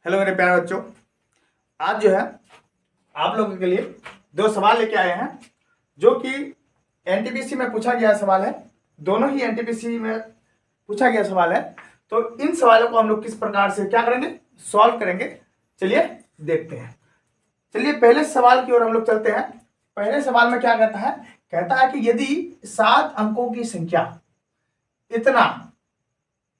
Hello मेरे प्यारे बच्चों, आज जो है आप लोगों के लिए दो सवाल लेके आए हैं जो कि एनटीपीसी में पूछा गया सवाल है। दोनों ही एनटीपीसी में पूछा गया सवाल है। तो इन सवालों को हम लोग किस प्रकार से क्या करेंगे, सॉल्व करेंगे। चलिए देखते हैं। चलिए पहले सवाल की ओर हम लोग चलते हैं। पहले सवाल में क्या कहता है कि यदि 7 अंकों की संख्या इतना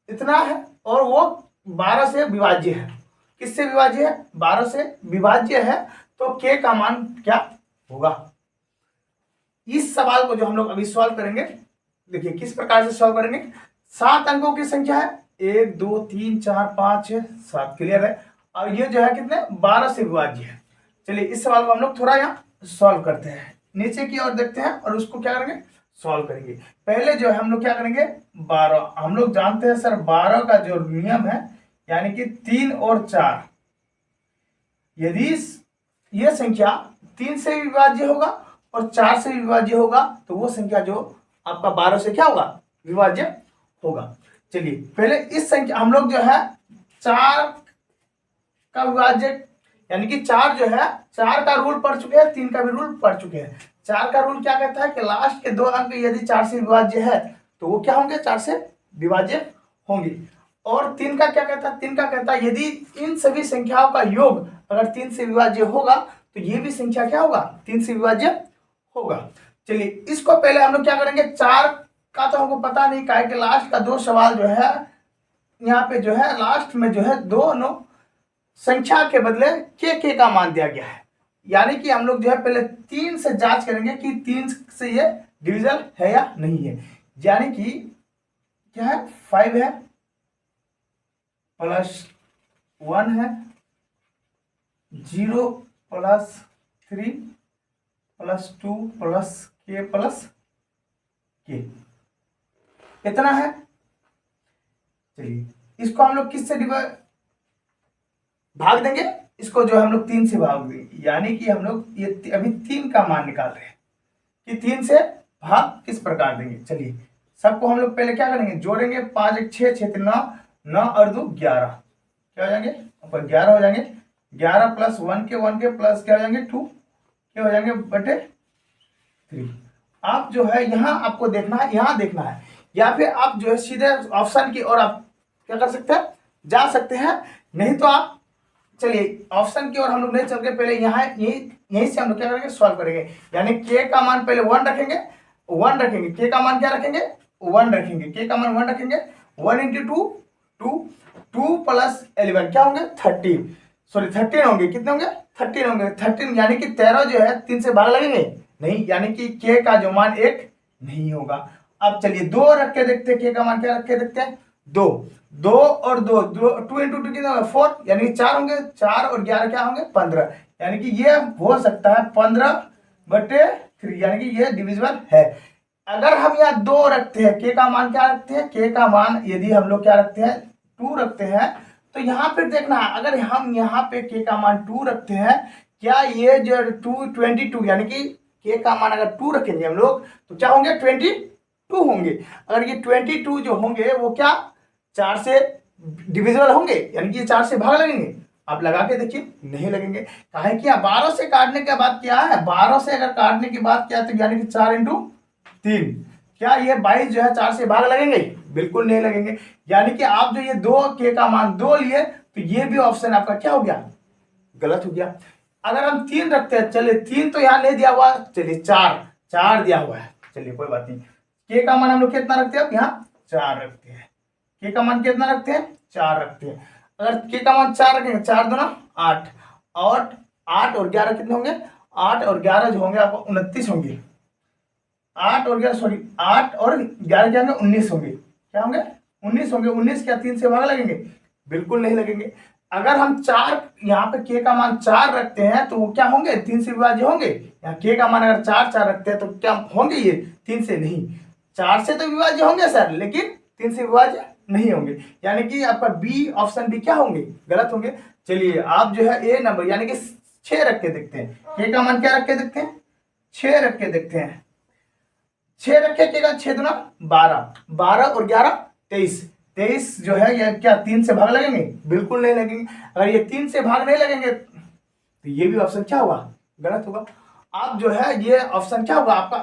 इतना है और वो 12 से विभाज्य है। किससे विभाज्य है? 12 से विभाज्य है। तो k का मान क्या होगा? इस सवाल को जो हम लोग अभी सॉल्व करेंगे, देखिए किस प्रकार से सॉल्व करेंगे। 7 अंकों की संख्या है, 1 2 3 4 5 6 7, क्लियर है। और ये जो है कितने, 12 से विभाज्य है। चलिए इस सवाल को हम लोग थोड़ा यहाँ सॉल्व करते हैं, नीचे की ओर देखते हैं और उसको क्या करेंगे, सॉल्व करेंगे। पहले जो है हम लोग क्या करेंगे, 12, हम लोग जानते हैं सर 12 का जो नियम है यानी कि 3 और 4, यदि ये संख्या 3 से विभाज्य होगा और 4 से विभाज्य होगा तो वो संख्या जो आपका 12 से क्या होगा, विभाज्य होगा। चलिए पहले इस संख्या हम लोग जो है 4 का विभाज्य यानी कि 4 जो है, 4 का रूल पढ़ चुके हैं, 3 का भी रूल पढ़ चुके हैं। 4 का रूल क्या कहता है कि लास्ट के 2 अंक यदि 4 से विभाज्य है तो वो क्या होंगे, 4 से विभाज्य होंगे। और 3 का क्या कहता है, 3 का कहता है यदि इन सभी संख्याओं का योग अगर 3 से विभाज्य होगा तो ये भी संख्या क्या होगा, 3 से विभाज्य होगा। चलिए इसको पहले हम लोग क्या करेंगे, 4 का तो हमको पता नहीं का है कि लास्ट का 2 सवाल जो है यहाँ पे जो है लास्ट में जो है दोनों संख्या के बदले के का मान दिया गया है। यानी कि हम लोग जो है पहले 3 से जांच करेंगे कि 3 से ये डिविजल है या नहीं है। यानी कि क्या है, 5 है प्लस 1 है, 0 प्लस 3 प्लस 2 प्लस के इतना है। चलिए इसको हम लोग किससे भाग देंगे, इसको जो हम लोग 3 से भाग देंगे। यानी कि हम लोग ये अभी 3 का मान निकाल रहे हैं कि 3 से भाग किस प्रकार देंगे। चलिए सबको हम लोग पहले क्या करेंगे, जोड़ेंगे। 5 1 6 6 3 9, 9 और 2 11, क्या हो जाएंगे, ऊपर 11 हो जाएंगे। 11 प्लस 1 के प्लस क्या हो जाएंगे 2 के हो जाएंगे बटे 3। आप जो है यहाँ आपको देखना है, यहाँ देखना है, या फिर आप जो है सीधे ऑप्शन की ओर आप क्या कर सकते हैं, जा सकते हैं। नहीं तो आप चलिए ऑप्शन की ओर हम लोग नहीं चल के पहले यहाँ यहीं से हम लोग क्या करेंगे, सॉल्व करेंगे। यानी के का मान पहले 1 रखेंगे, के का मान क्या रखेंगे, 1 रखेंगे, के का मान 1 रखेंगे। 1 इंटू 2 प्लस 11 क्या होंगे, 13 होंगे। कितने होंगे, 13 होंगे। 13 यानी कि 13 जो है 3 से भाग लगेंगे नहीं, यानी कि के का जो मान 1 नहीं होगा। अब चलिए 2 रख के देखते हैं, के का मान क्या रख के देखते हैं, 2 और 2 2 इंटू 2 कितना होगा, 4, यानी 4 होंगे। 4 और 11 क्या होंगे, 15, यानी कि ये हो सकता है 15/3, यानी कि ये डिविजिबल है। अगर हम यहाँ 2 रखते हैं, के का मान क्या रखते हैं, के का मान यदि हम लोग क्या रखते हैं, 2 रखते हैं, तो यहाँ फिर देखना है अगर हम यहाँ पे के का मान 2 रखते हैं, क्या ये जो 22 यानी कि के का मान अगर 2 रखेंगे हम लोग तो क्या होंगे, 22 होंगे। अगर ये 22 जो होंगे वो क्या 4 से डिविजिबल होंगे, यानी कि ये 4 से भाग लगेंगे। आप लगा के देखिए, नहीं लगेंगे। काहे कि 12 से काटने के बाद क्या है, 12 से अगर काटने के बाद क्या, तो यानी कि 4 इंटू 3, क्या ये 22 जो है 4 से भाग लगेंगे, बिल्कुल नहीं लगेंगे। यानी कि आप जो ये 2 के का मान 2 लिए तो ये भी ऑप्शन आपका क्या हो गया, गलत हो गया। अगर हम 3 रखते हैं, चलिए 3 तो यहाँ नहीं दिया हुआ, चलिए 4 दिया हुआ है, चलिए कोई बात नहीं। के का मान हम लोग कितना रखते हैं, यहाँ 4 रखते हैं। के का मान कितना रखते हैं, 4 रखते हैं। अगर के का मान 4 रखेंगे, 4 दूना 8, और 8 और 11 कितने होंगे, 8 और 11 जो होंगे आपको 29 होंगे। 8 और 11 क्या होंगे, 19 होंगे। क्या होंगे, 19 होंगे। 19 क्या 3 से भाग लगेंगे, बिल्कुल नहीं लगेंगे। अगर हम 4 यहाँ पे के का मान 4 रखते हैं तो वो क्या होंगे, 3 से विभाज्य होंगे। यहाँ के का मान अगर 4 रखते हैं तो क्या होंगे, ये 3 से नहीं, 4 से तो विभाज्य होंगे सर, लेकिन 3 से विभाज्य नहीं होंगे। यानी कि आपका बी ऑप्शन बी क्या होंगे, गलत होंगे। चलिए आप जो है ए नंबर यानी कि 6 रख के देखते हैं। के का मान क्या रख के देखते हैं, 6 रख के देखते हैं। 6 रखे के का 6 दूना 12, 12 और 11 23, 23 जो है ये क्या 3 से भाग लगेंगे? बिल्कुल नहीं लगेंगे। अगर ये 3 से भाग नहीं लगेंगे तो ये भी ऑप्शन क्या होगा? गलत होगा। आप जो है ये ऑप्शन क्या होगा आपका,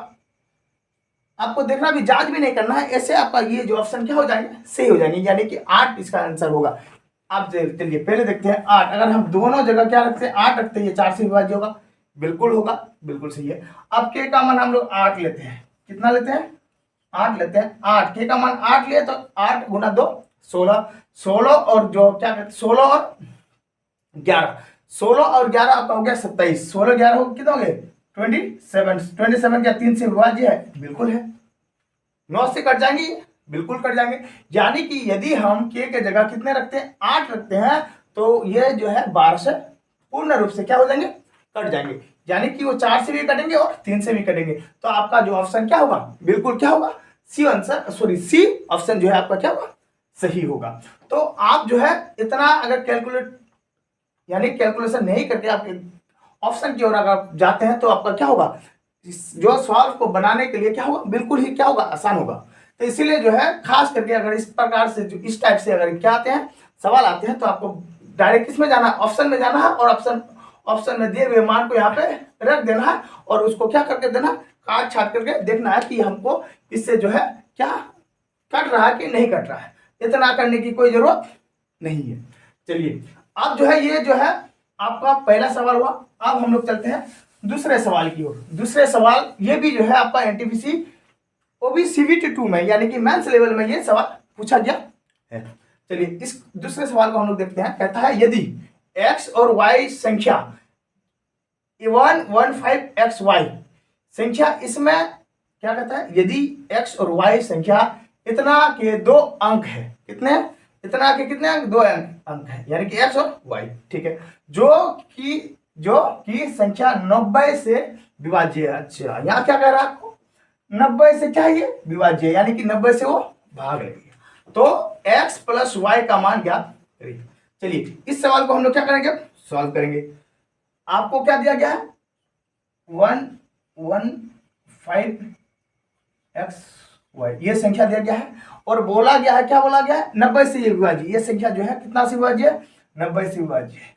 आपको देखना भी, जांच भी नहीं करना है, ऐसे आपका ये जो ऑप्शन क्या हो जाएंगे? सही हो जाएंगे, यानी कि 8 इसका आंसर होगा। आप चलिए पहले देखते हैं 8, अगर हम दोनों जगह क्या रखते हैं 8 रखते हैं, ये 4 से विभाज्य होगा, बिल्कुल होगा, बिल्कुल सही है। अब के का मान हम लोग 8 लेते हैं, कितना लेते हैं? 8 लेते हैं। 8 के का मान 8 लिए तो 8 गुना 2 16, 16 और जो क्या कहते 16 और 11, 16 और 11 आपका हो गया 27, 16 11 हो कितना हो गए? 27, 27 क्या 3 से विभाज्य है? बिल्कुल है। 9 से कट जाएंगे, बिल्कुल कट जाएंगे। यानी कि यदि हम के जगह कितने रखते हैं? 8 रखते हैं, तो ये जो है 12 से पूर्ण रूप से क्या हो जाएंगे? कट जाएंगे। यानी कि वो 4 से भी कटेंगे और 3 से भी कटेंगे। तो आपका जो ऑप्शन क्या होगा? बिल्कुल क्या होगा? C answer, sorry C option जो है आपका क्या होगा? सही होगा। तो आप जो है इतना अगर कैलकुलेट यानी कैलकुलेशन नहीं करके आपके ऑप्शन की ओर अगर जाते हैं तो आपका क्या होगा? जो सवाल को बनाने के लिए क्या होगा? बिल्कुल ही क्या होगा? आसान होगा। तो इसीलिए जो है खास करके अगर इस प्रकार से जो इस टाइप से अगर क्या आते हैं सवाल आते हैं तो आपको डायरेक्ट किसमें जाना है? ऑप्शन में जाना है, और ऑप्शन में दिए हुए मान को यहाँ पे रख देना है और उसको क्या करके देना? काट छाट करके देखना है कि हमको इससे जो है क्या कट रहा है कि नहीं कट रहा है। इतना करने की कोई जरूरत नहीं है। चलिए अब जो है ये जो है आपका पहला सवाल हुआ। अब हम लोग चलते हैं दूसरे सवाल की ओर। दूसरे सवाल ये भी जो है आपका एनटीपीसी वो भी CBT 2 में यानी कि मेंस लेवल में ये सवाल पूछा गया है। चलिए इस दूसरे सवाल को हम लोग देखते हैं। कहता है यदि x और y संख्या 115xy संख्या, इसमें क्या कहता है? यदि x और y संख्या इतना के 2 अंक है, कितने? इतना के कितने अंक? 2 अंक है, यानी कि x और y, ठीक है, जो कि संख्या 90 से विभाज्य है। अच्छा यहाँ क्या कह रहा है आपको? 90 से क्या है? विभाज्य है, यानी कि 90 से वो भाग रही है। तो x प्लस y का मान ज्ञात करिए। चलिए इस सवाल को हम लोग क्या करेंगे? सॉल्व करेंगे। आपको क्या दिया गया है? 115xy ये संख्या दिया गया है और बोला गया है, क्या बोला गया है? 90 से ये विभाज्य। ये संख्या जो है कितना से विभाज्य है? 90 से विभाज्य है।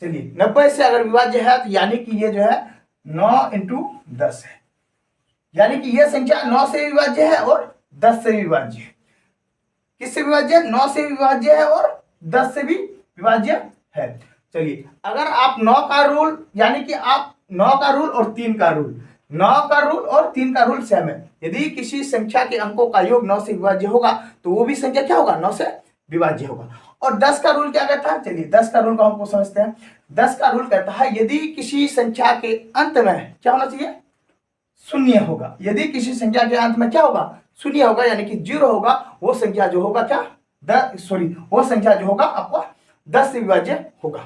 चलिए 90 से अगर विभाज्य है तो यानी कि ये जो है 9 × 10 है, यानी कि ये संख्या 9 से विभाज्य है और 10 से विभाज्य है। किससे विभाज्य है? 9 से विभाज्य है और 10 से भी विभाज्य है। चलिए अगर आप 9 का रूल यानी कि आप 9 का रूल और 3 का रूल, 9 का रूल और 3 का रूल सेम है। यदि किसी संख्या के अंकों का योग 9 से विभाज्य होगा तो वो भी संख्या क्या होगा? 9 से विभाज्य होगा। और 10 का रूल क्या कहता है? चलिए 10 का रूल को हमको समझते हैं। 10 का रूल कहता है यदि किसी संख्या के अंत में क्या होना चाहिए? शून्य होगा। यदि किसी संख्या के अंत में क्या होगा? शून्य होगा, यानी कि 0 होगा, वो संख्या जो होगा क्या? वो संख्या जो होगा आपको 10 से विभाज्य होगा।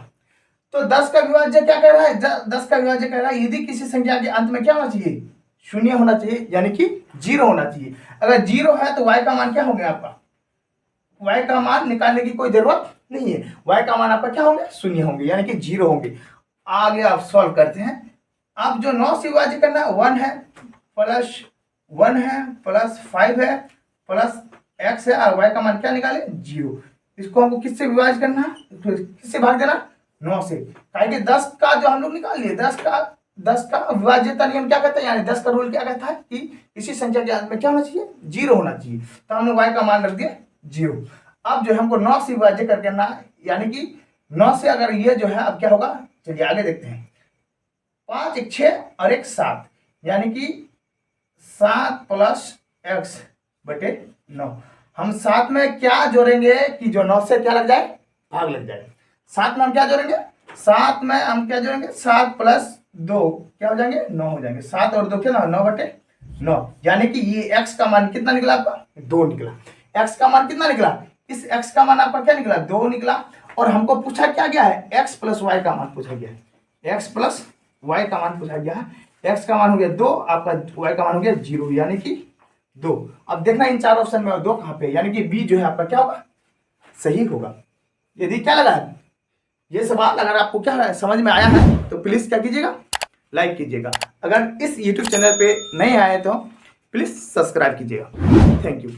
तो 10 का विभाज्य क्या कह रहा है? 10 का विभाज्य कह रहा है यदि किसी संख्या के अंत में क्या होना चाहिए? शून्य होना चाहिए, यानी कि 0 होना चाहिए। अगर 0 है तो y का मान क्या हो गया आपका? y का मान निकालने की कोई जरूरत नहीं है। y का मान आपका क्या होंगे? शून्य होंगे, यानी कि 0 होंगे। आगे आप सॉल्व करते हैं। आप जो 9 से विभाज्य करना 1 है प्लस 1 है प्लस 5 है प्लस x है और y का मान क्या निकाले? 0। इसको हमको किससे विभाज्य करना है? किससे भाग देना? 9 से। कि 10 का जो हम लोग निकाल लिए 10 का विभाज्यता नियम क्या कहता है? यानी 10 का रूल क्या कहता है कि किसी संख्या के अंत में क्या होना चाहिए? 0 होना चाहिए। तो हमने y का मान रख दिया 0। अब जो हमको 9 से विभाज्य कर करना है, यानी कि 9 से अगर ये जो है अब क्या होगा? चलिए आगे देखते हैं। 5 1 6 और 1 7, यानी कि 7 प्लस x बटे 9। हम 7 में क्या जोड़ेंगे कि जो 9 से क्या लग जाए? भाग लग जाए। 7 में हम क्या जोड़ेंगे? 7 में हम क्या जोड़ेंगे? 7 प्लस 2 क्या हो जाएंगे? 9 हो जाएंगे। 7 और 2 क्या? 9 बटे 9, यानी कि ये x का मान कितना निकला आपका? 2 निकला। x का मान कितना निकला? इस x का मान आपका क्या निकला? 2 निकला। और हमको पूछा क्या गया है? x प्लस y का मान पूछा गया है। x प्लस y का मान पूछा गया है। x का मान हो गया 2, आपका y का मान हो गया 0, यानी कि 2। अब देखना इन 4 ऑप्शन में 2 कहाँ पे, यानी कि b जो है आपका क्या होगा? सही होगा। यदि क्या लगा ये सवाल अगर आपको क्या समझ में आया है तो प्लीज क्या कीजिएगा? लाइक कीजिएगा। अगर इस YouTube चैनल पे नए आए तो प्लीज सब्सक्राइब कीजिएगा। Thank you.